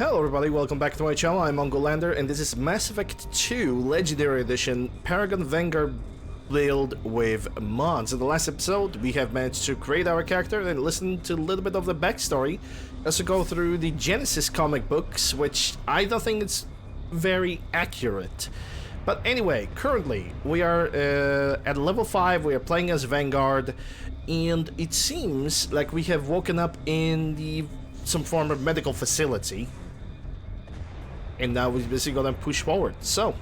Hello everybody, welcome back to my channel. I'm Mongolander and this is Mass Effect 2 Legendary Edition Paragon Vanguard build with mods. In the last episode we have managed to create our character and listen to a little bit of the backstory as we go through the Genesis comic books, which I don't think it's very accurate. But anyway, currently we are at level 5, we are playing as Vanguard, and it seems like we have woken up in some form of medical facility. And now we're basically gonna push forward. So,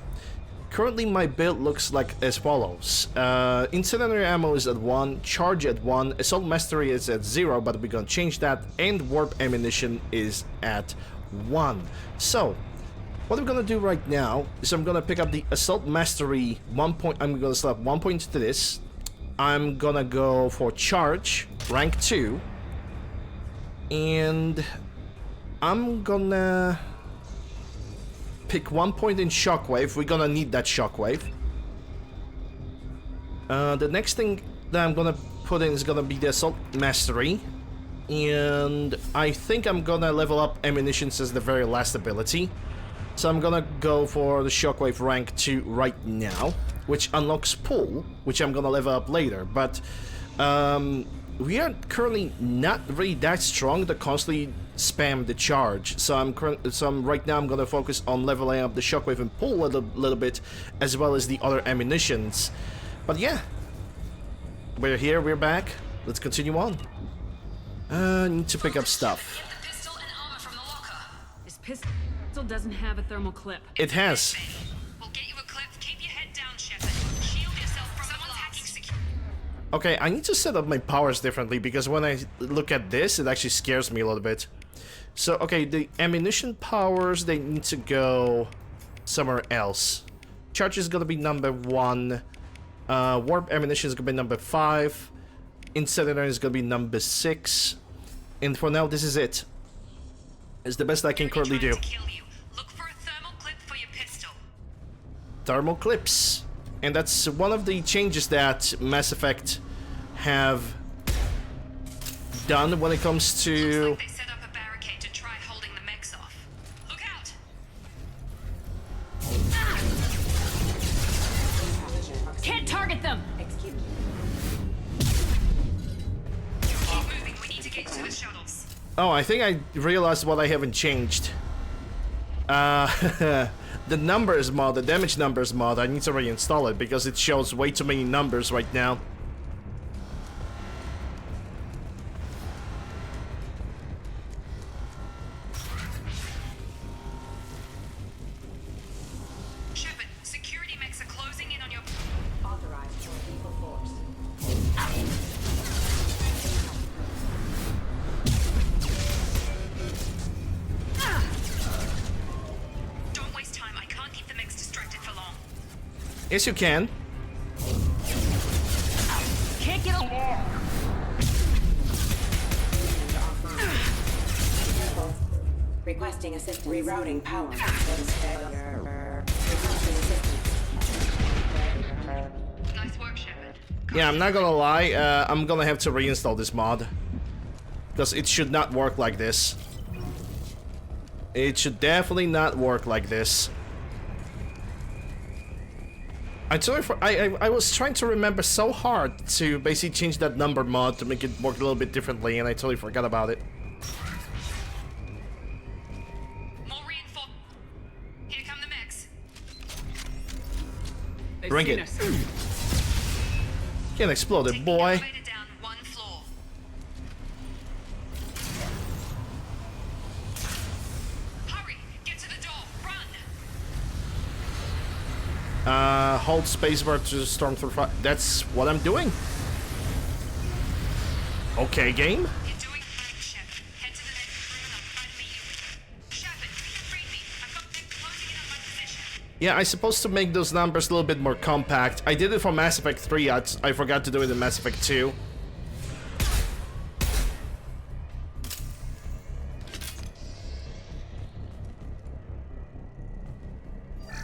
currently my build looks like as follows. Incendiary ammo is at 1, charge at 1, assault mastery is at 0, but we're gonna change that, and warp ammunition is at 1. So, what I'm gonna do right now is I'm gonna pick up the assault mastery 1 point. I'm gonna slap 1 point to this. I'm gonna go for charge, rank 2, and I'm gonna pick 1 point in shockwave. We're gonna need that shockwave. The next thing that I'm gonna put in is gonna be the assault mastery, and I think I'm gonna level up ammunitions as the very last ability. So I'm gonna go for the shockwave rank 2 right now, which unlocks pull, which I'm gonna level up later. But we are currently not really that strong to constantly spam the charge, so right now I'm gonna focus on leveling up the shockwave and pull a little bit, as well as the other ammunitions. But yeah, we're here, we're back. Let's continue on. Need to pick up stuff. Get the pistol and armor from the locker. This pistol doesn't have a thermal clip. It has. We'll get you a clip. Keep your head down, Shepard. Shield yourself from someone's hacking security. Okay, I need to set up my powers differently, because when I look at this, it actually scares me a little bit. So, okay, the ammunition powers, they need to go somewhere else. Charge is gonna be number 1. Warp ammunition is gonna be number 5. Incendiary is gonna be number 6. And for now, this is it. It's the best I can currently do. Look for a thermal clip for your pistol. Thermal clips. And that's one of the changes that Mass Effect have done when it comes to... Looks like they set up a barricade to try holding the mechs off. Look out! Can't target them! Keep moving, we need to get to the shuttles. Oh, I think I realized what I haven't changed. The numbers mod, the damage numbers mod, I need to reinstall it because it shows way too many numbers right now. Shepard, security mechs are closing in on your... Authorized for lethal force. Don't waste time, I can't keep the mechs distracted for long. Yes, you can. Can't get a... Requesting assistance. Rerouting power. Requesting assistance. Nice work, Shepard. Yeah, I'm not gonna lie, I'm gonna have to reinstall this mod. Because it should not work like this. It should definitely not work like this. I was trying to remember so hard to basically change that number mod to make it work a little bit differently, and I totally forgot about it. More reinforced. Here come the mechs. Bring it. Can't explode it, boy. Take the elevator down 1 floor. Hurry, get to the door. Run. Hold spacebar to storm through fire. That's what I'm doing. Okay, game. You're doing great, Shepard. Head to the next room and I'll try to meet you. Shepard, read me. I've got them closing in on my position. Yeah, I'm supposed to make those numbers a little bit more compact. I did it for Mass Effect 3, I forgot to do it in Mass Effect 2.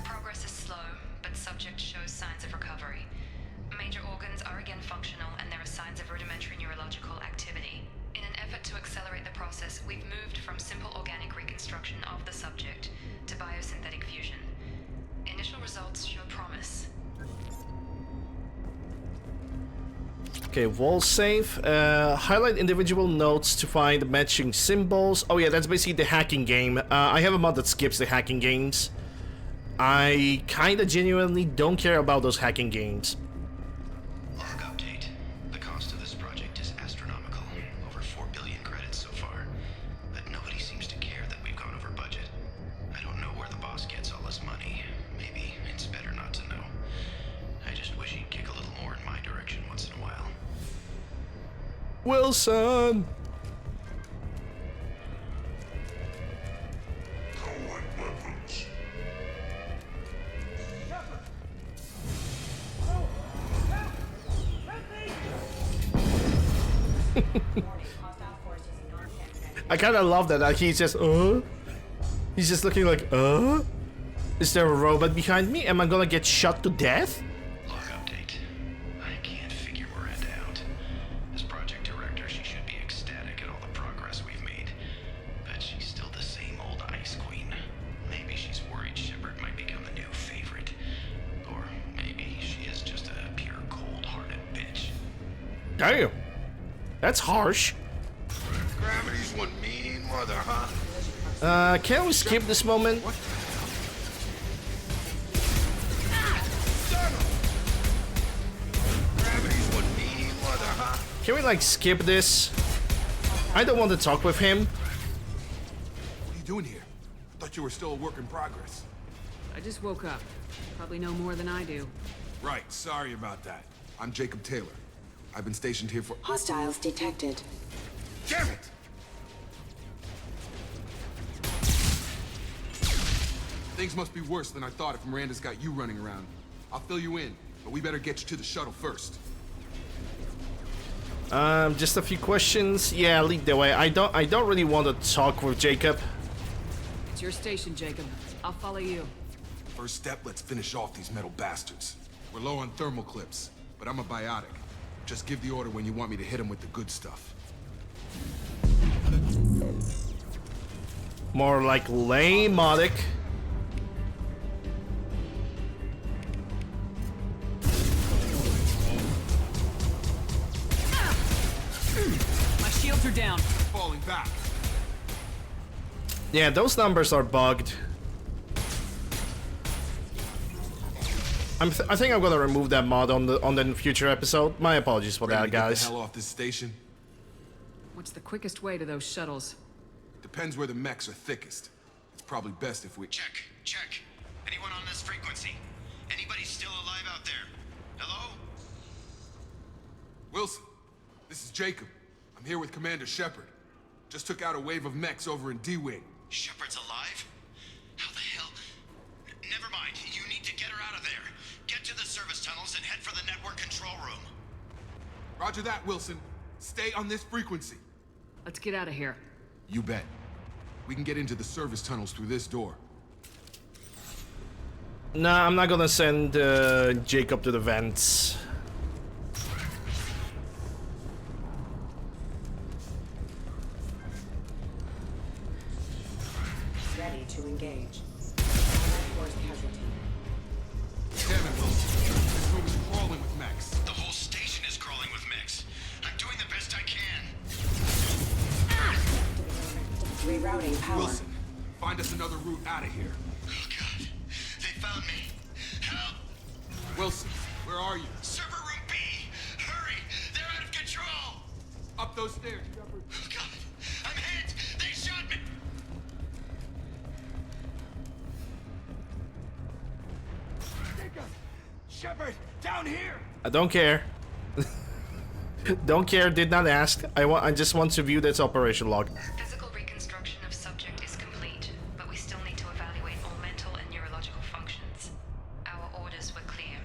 Progress is slow, but subject shows signs of recovery. Major organs are again functional and there are signs of rudimentary neurological activity. In an effort to accelerate the process, we've moved from simple organic reconstruction of the Okay, wall save. Highlight individual notes to find matching symbols. Oh yeah, that's basically the hacking game. I have a mod that skips the hacking games. I kinda genuinely don't care about those hacking games. Log update. The cost of this project is astronomical. Over 4 billion credits so far. But nobody seems to care that we've gone over budget. I don't know where the boss gets all this money. Maybe it's better not to know. I just wish he'd kick a little more in my direction once in a while. Wilson! I kind of love that he's just, he's just looking like, is there a robot behind me? Am I gonna get shot to death? Log update. I can't figure Miranda out. As project director, she should be ecstatic at all the progress we've made. But she's still the same old Ice Queen. Maybe she's worried Shepard might become the new favorite. Or maybe she is just a pure cold-hearted bitch. Damn. That's harsh. Gravity's one mean mother, huh? Can we skip this moment? What? Gravity's one mean mother, huh? Can we, like, skip this? I don't want to talk with him. What are you doing here? I thought you were still a work in progress. I just woke up. Probably know more than I do. Right, sorry about that. I'm Jacob Taylor. I've been stationed here for— Hostiles detected. Damn it! Things must be worse than I thought if Miranda's got you running around. I'll fill you in, but we better get you to the shuttle first. Just a few questions. Yeah, lead the way. I don't really want to talk with Jacob. It's your station, Jacob. I'll follow you. First step, let's finish off these metal bastards. We're low on thermal clips, but I'm a biotic. Just give the order when you want me to hit them with the good stuff. More like lame-odic. My shields are down. Falling back. Yeah, those numbers are bugged. I think I'm gonna remove that mod on the future episode. My apologies for Ready that, to get guys. the hell off this station? What's the quickest way to those shuttles? Depends where the mechs are thickest. It's probably best if we— Check. Anyone on this frequency? Anybody still alive out there? Hello? Wilson, this is Jacob. I'm here with Commander Shepard. Just took out a wave of mechs over in D-Wing. Shepard's alive? How the hell? Never mind. You need to get her out of there. Get to the service tunnels and head for the network control room. Roger that, Wilson. Stay on this frequency. Let's get out of here. You bet. We can get into the service tunnels through this door. Nah, I'm not gonna send Jacob to the vents. Ready to engage. Force casualty. Damn it, Wilson. This room is crawling with mechs. The whole station is crawling with mechs. I'm doing the best I can. Rerouting power. Wilson, find us another route out of here. Oh god. They found me. Help! Wilson, where are you? Server room B! Hurry! They're out of control! Up those stairs, Shepard. Oh god! I'm hit! They shot me! Shepard, down here! I don't care. Don't care, did not ask. I just want to view this operation log. Physical reconstruction of subject is complete, but we still need to evaluate all mental and neurological functions. Our orders were clear.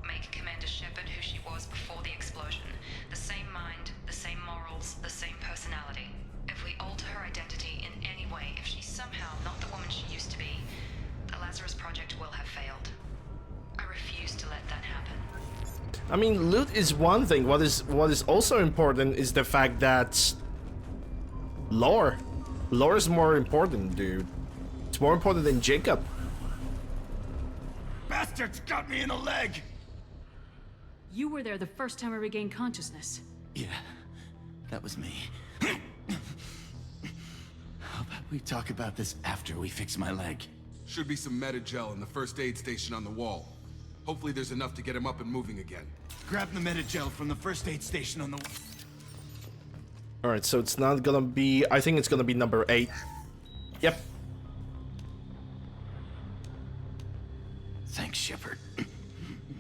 Make Commander Shepard who she was before the explosion. The same mind, the same morals, the same personality. If we alter her identity in any way, if she's somehow not the woman she used to be, the Lazarus Project will have failed. I refuse to let that happen. I mean, loot is one thing. What is also important is the fact that lore is more important, dude. It's more important than Jacob. Bastards got me in the leg! You were there the first time I regained consciousness. Yeah, that was me. How about we talk about this after we fix my leg? Should be some Metagel in the first aid station on the wall. Hopefully there's enough to get him up and moving again. Grab the Metagel from the first aid station on the... Alright, so it's not gonna be... I think it's gonna be number 8. Yep. Thanks, Shepard.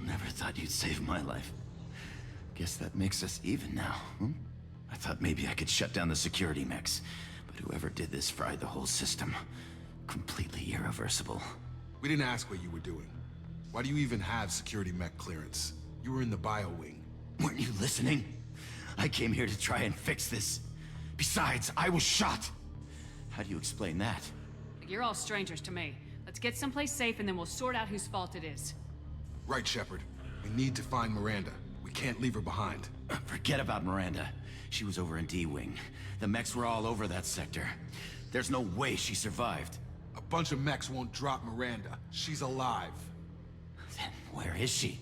Never thought you'd save my life. Guess that makes us even now, hmm? I thought maybe I could shut down the security mechs, but whoever did this fried the whole system. Completely irreversible. We didn't ask what you were doing. Why do you even have security mech clearance? You were in the bio wing. Weren't you listening? I came here to try and fix this. Besides, I was shot. How do you explain that? You're all strangers to me. Let's get someplace safe and then we'll sort out whose fault it is. Right, Shepard. We need to find Miranda. We can't leave her behind. Forget about Miranda. She was over in D-Wing. The mechs were all over that sector. There's no way she survived. A bunch of mechs won't drop Miranda. She's alive. Then where is she?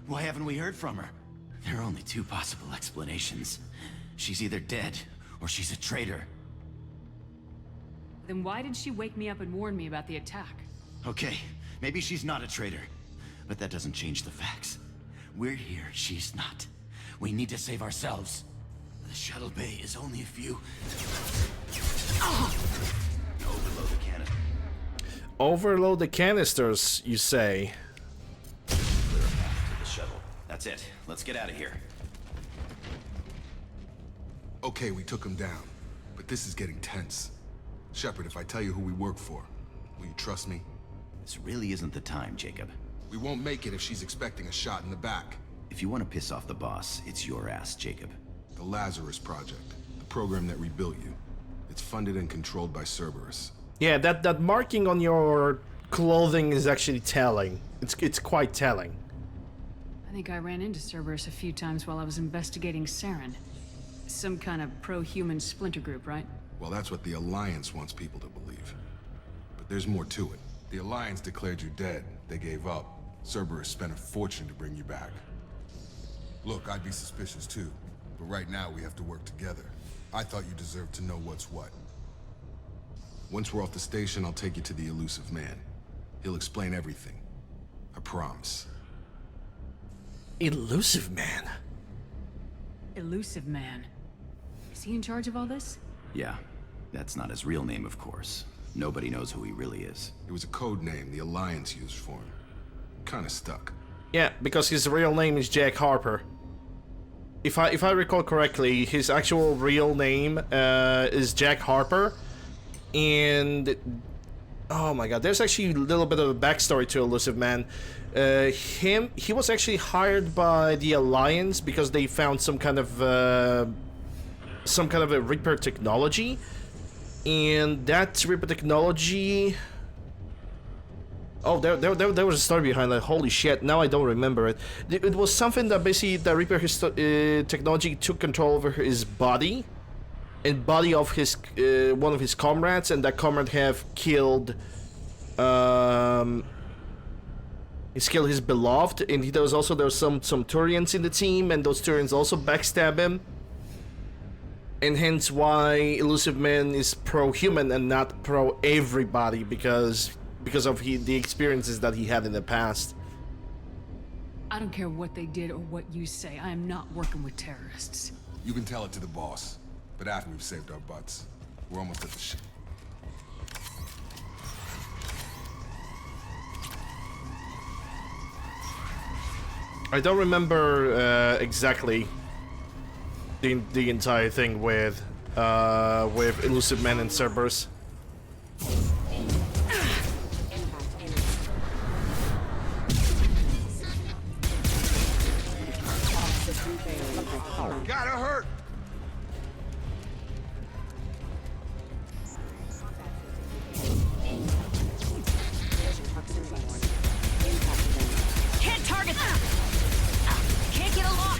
Why haven't we heard from her? There are only two possible explanations. She's either dead, or she's a traitor. Then why did she wake me up and warn me about the attack? Okay, maybe she's not a traitor. But that doesn't change the facts. We're here, she's not. We need to save ourselves. The shuttle bay is only a few... Overload the cannon. Overload the canisters, you say? Clear a path to the shuttle. That's it. Let's get out of here. Okay, we took him down. But this is getting tense. Shepard, if I tell you who we work for, will you trust me? This really isn't the time, Jacob. We won't make it if she's expecting a shot in the back. If you want to piss off the boss, it's your ass, Jacob. The Lazarus Project, the program that rebuilt you. It's funded and controlled by Cerberus. Yeah, that marking on your clothing is actually telling. It's quite telling. I think I ran into Cerberus a few times while I was investigating Saren. Some kind of pro-human splinter group, right? Well, that's what the Alliance wants people to believe. But there's more to it. The Alliance declared you dead. They gave up. Cerberus spent a fortune to bring you back. Look, I'd be suspicious too. But right now, we have to work together. I thought you deserved to know what's what. Once we're off the station, I'll take you to the Elusive Man. He'll explain everything. I promise. Elusive Man? Elusive Man. Is he in charge of all this? Yeah, that's not his real name, of course. Nobody knows who he really is. It was a code name the Alliance used for him. Kinda stuck. Yeah, because his real name is Jack Harper. If I recall correctly, his actual real name is Jack Harper, and oh my god, there's actually a little bit of a backstory to Elusive Man. He was actually hired by the Alliance because they found some kind of a Reaper technology, and that Reaper technology. Oh, there was a story behind that. Holy shit! Now I don't remember it. It was something that basically the Reaper technology took control over his body, and body of his one of his comrades, and that comrade have killed. He's killed his beloved, and there was some Turians in the team, and those Turians also backstab him, and hence why Elusive Man is pro-human and not pro-everybody because of the experiences that he had in the past. I don't care what they did or what you say. I am not working with terrorists. You can tell it to the boss. But after we've saved our butts, we're almost at the ship. I don't remember exactly the entire thing with Elusive Man and Cerberus. Gotta hurt! Can't target them! Can't get a lock!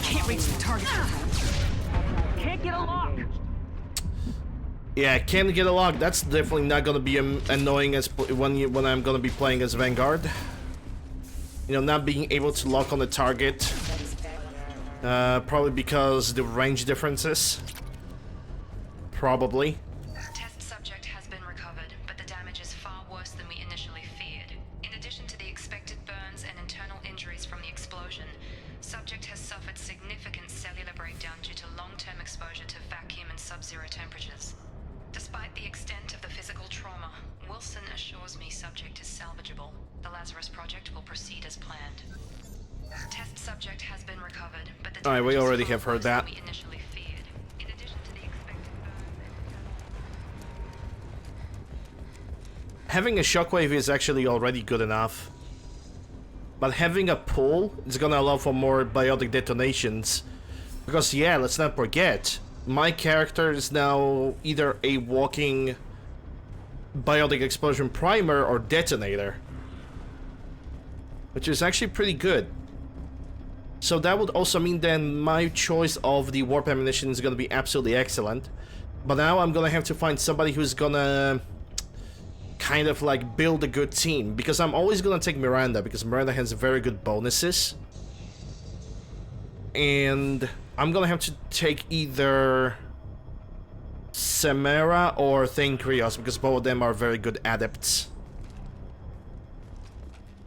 Can't reach the target. Can't get a lock! Yeah, can't get a lock. That's definitely not gonna be annoying as when I'm gonna be playing as Vanguard. You know, not being able to lock on the target. Probably because the range differences. Probably. Test subject has been recovered, but the damage is far worse than we initially feared. In addition to the expected burns and internal injuries from the explosion, subject has suffered significant cellular breakdown due to long-term exposure to vacuum and sub-zero temperatures. Despite the extent of the physical trauma, Wilson assures me subject is salvageable. The Lazarus project will proceed as planned. Test subject has been recovered, but the Alright, we damage is already far have heard worse than that. we initially feared. In addition to the expected burns and internal... Having a shockwave is actually already good enough. But having a pull is gonna allow for more biotic detonations. Because yeah, let's not forget, my character is now either a walking biotic explosion primer or detonator. Which is actually pretty good. So that would also mean then my choice of the warp ammunition is gonna be absolutely excellent. But now I'm gonna have to find somebody who's gonna kind of like build a good team, because I'm always gonna take Miranda because Miranda has very good bonuses. And I'm gonna have to take either Samara or Thane Krios because both of them are very good adepts.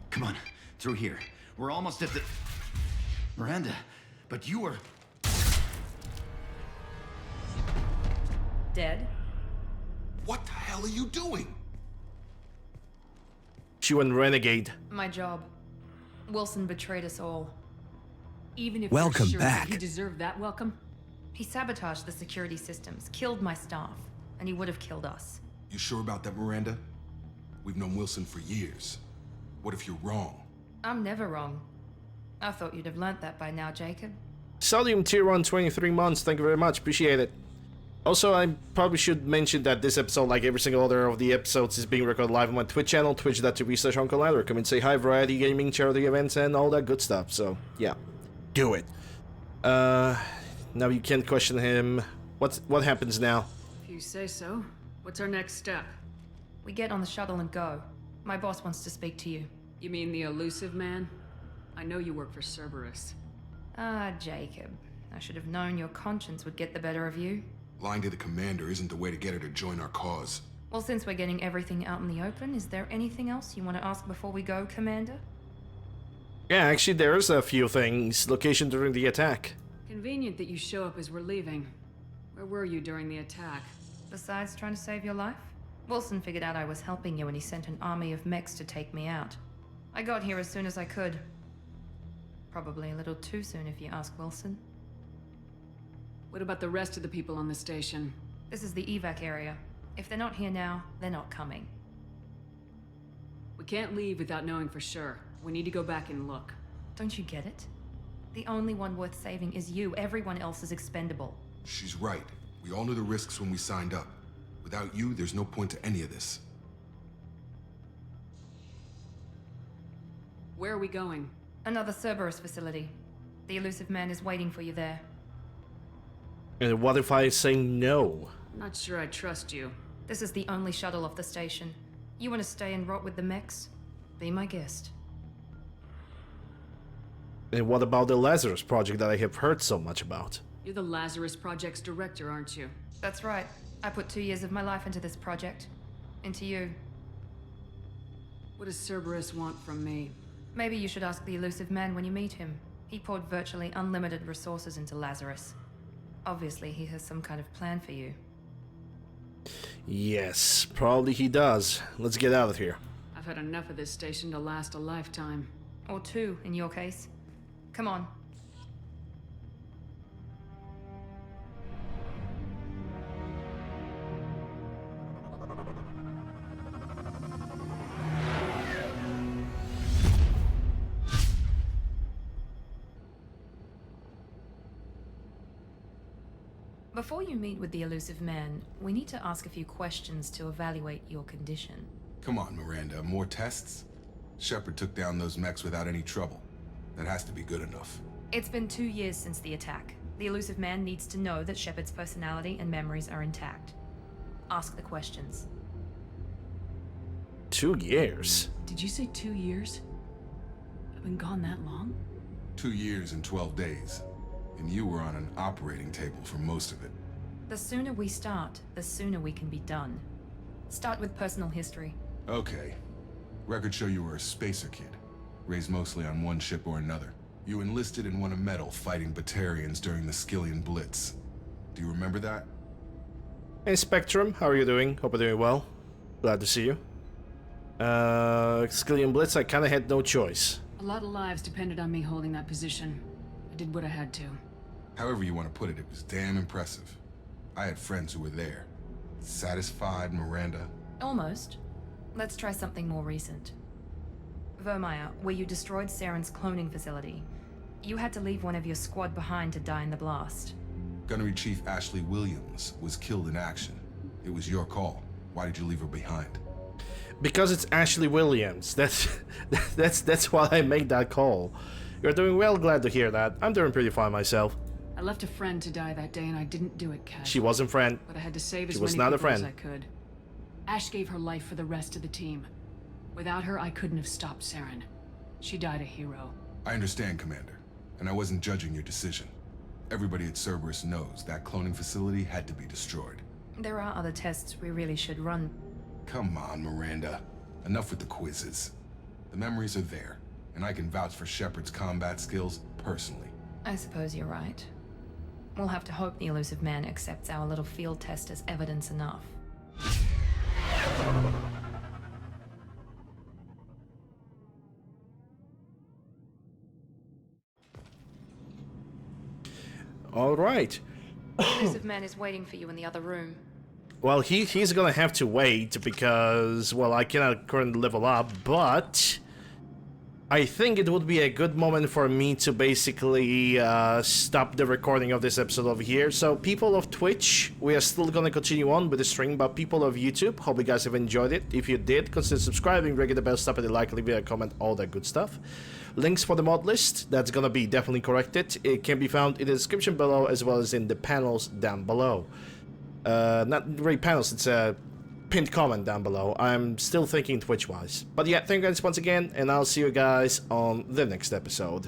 Come on, through here. We're almost at the... Miranda, but you were... Dead? What the hell are you doing? She went renegade. My job. Wilson betrayed us all. Even if Welcome you're sure back. that he deserved that welcome? He sabotaged the security systems, killed my staff, and he would have killed us. You sure about that, Miranda? We've known Wilson for years. What if you're wrong? I'm never wrong. I thought you'd have learnt that by now, Jacob. Sodium tier 1, 23 months, thank you very much, appreciate it. Also, I probably should mention that this episode, like every single other of the episodes, is being recorded live on my Twitch channel, twitch.tv/UncleLandor. Come and say hi, variety gaming, charity events, and all that good stuff, so, yeah. Do it. Now you can't question him. What happens now? If you say so. What's our next step? We get on the shuttle and go. My boss wants to speak to you. You mean the elusive man? I know you work for Cerberus. Ah, Jacob. I should have known your conscience would get the better of you. Lying to the commander isn't the way to get her to join our cause. Well, since we're getting everything out in the open, is there anything else you want to ask before we go, Commander? Yeah, actually, there's a few things. Location during the attack. Convenient that you show up as we're leaving. Where were you during the attack? Besides trying to save your life? Wilson figured out I was helping you and he sent an army of mechs to take me out. I got here as soon as I could. Probably a little too soon if you ask Wilson. What about the rest of the people on the station? This is the evac area. If they're not here now, they're not coming. We can't leave without knowing for sure. We need to go back and look. Don't you get it? The only one worth saving is you. Everyone else is expendable. She's right. We all knew the risks when we signed up. Without you, there's no point to any of this. Where are we going? Another Cerberus facility. The elusive man is waiting for you there. And what if I say no? I'm not sure I trust you. This is the only shuttle off the station. You want to stay and rot with the mechs? Be my guest. And what about the Lazarus project that I have heard so much about? You're the Lazarus Project's director, aren't you? That's right. I put 2 years of my life into this project. Into you. What does Cerberus want from me? Maybe you should ask the elusive man when you meet him. He poured virtually unlimited resources into Lazarus. Obviously, he has some kind of plan for you. Yes, probably he does. Let's get out of here. I've had enough of this station to last a lifetime. Or 2, in your case. Come on. Before you meet with the elusive man, we need to ask a few questions to evaluate your condition. Come on, Miranda, more tests? Shepard took down those mechs without any trouble. That has to be good enough. It's been 2 years since the attack. The elusive man needs to know that Shepard's personality and memories are intact. Ask the questions. 2 years? Did you say 2 years? I've been gone that long? 2 years and 12 days. And you were on an operating table for most of it. The sooner we start, the sooner we can be done. Start with personal history. Okay. Records show you were a spacer kid, raised mostly on one ship or another. You enlisted and won a medal fighting Batarians during the Skillian Blitz. Do you remember that? Hey Spectrum, how are you doing? Hope you're doing well. Glad to see you. Skillian Blitz, I kinda had no choice. A lot of lives depended on me holding that position. I did what I had to. However you want to put it, it was damn impressive. I had friends who were there. Satisfied, Miranda? Almost. Let's try something more recent. Vermeer, where you destroyed Saren's cloning facility. You had to leave one of your squad behind to die in the blast. Gunnery Chief Ashley Williams was killed in action. It was your call. Why did you leave her behind? Because it's Ashley Williams. That's why I made that call. You're doing well, glad to hear that. I'm doing pretty fine myself. I left a friend to die that day and I didn't do it casually. She wasn't friend. But I had to save as She was many not a people as friend. I could. Ash gave her life for the rest of the team. Without her, I couldn't have stopped Saren. She died a hero. I understand, Commander. And I wasn't judging your decision. Everybody at Cerberus knows that cloning facility had to be destroyed. There are other tests we really should run. Come on, Miranda. Enough with the quizzes. The memories are there, and I can vouch for Shepard's combat skills personally. I suppose you're right. We'll have to hope the Elusive Man accepts our little field test as evidence enough. Alright. The Elusive Man is waiting for you in the other room. Well, he's gonna have to wait because, well, I cannot currently level up, but I think it would be a good moment for me to basically stop the recording of this episode over here. So, people of Twitch, we are still gonna continue on with the stream, but people of YouTube, hope you guys have enjoyed it. If you did, consider subscribing, ring the bell, stop at the like, leave a comment, all that good stuff. Links for the mod list, that's gonna be definitely corrected. It can be found in the description below as well as in the panels down below. Not really panels, it's a pinned comment down below. I'm still thinking Twitch-wise. But yeah, thank you guys once again, and I'll see you guys on the next episode.